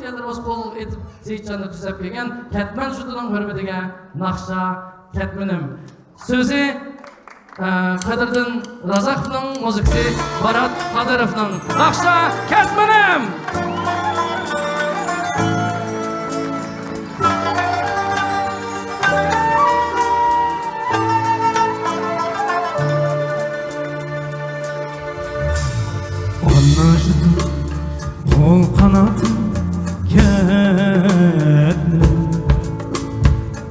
keldirib qol etib Seyitcan'ı tüzep kelgan Ketmen juduning hurmatiga naqsha Ketmenim. So'zi Qadırdin Razaqovning, muzikasi Barat Qadirovning. Naqsha Ketmenim. Kol kanatım ketmenim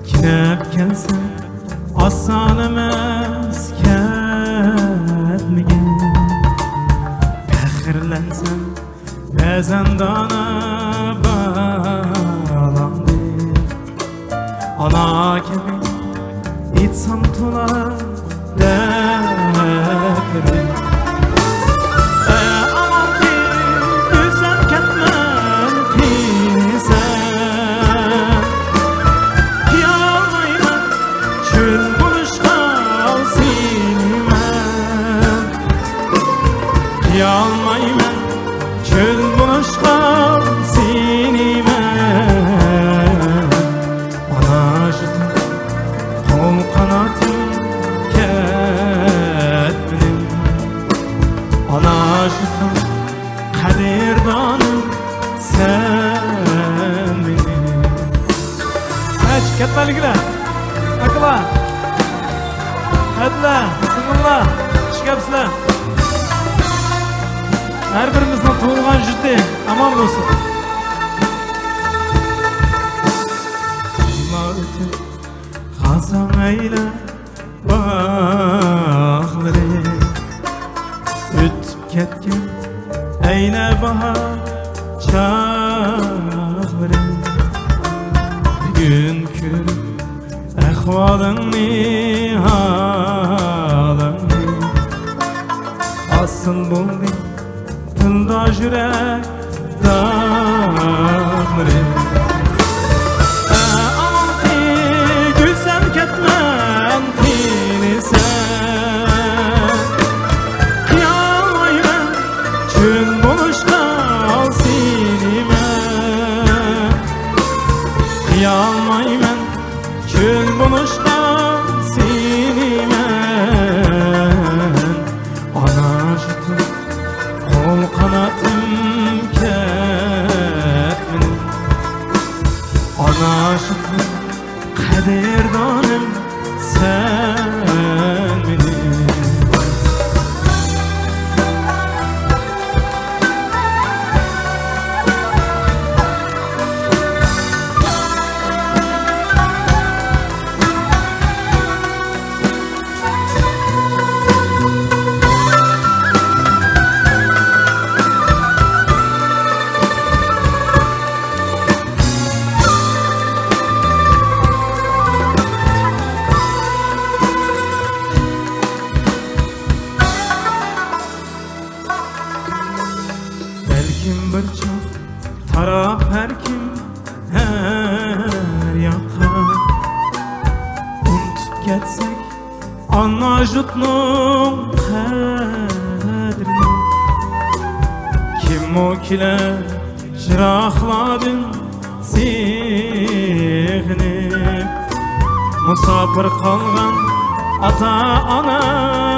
Kinep kelsen asan emas ketmegin Fəxirlensem bezendana bağlandı Ana gibi itsam tular dertlerim Yalmayman çöl buluşkan sinimen Anacıdım kol kanatım ketmenim Anacıdım kadirdanım sen benim Kaç ketmelikler akıla Hadiler sınırlar çıkapsılar Her birimizden tuğulgan jüddi, aman olsun. Allah ötür, xazan eyle bağları Ötüp ketken eyle bahar çağları Gün körüp ehvalını halını Asıl buldu Tında jürek dağları Aman ki gülsem ketmen kini sen Kıyamay ben çün buluşkal sinime Kıyamay ben çün buluşkal sinime Anacıdım Kol kanatım ketmenim Anacıdım kadirdanım sen benim Bir çok taraf her kim her yaka Unutup getsek anajutnum kadrini Kim o kiler jirahladın zihni Musafir kalgan ata ana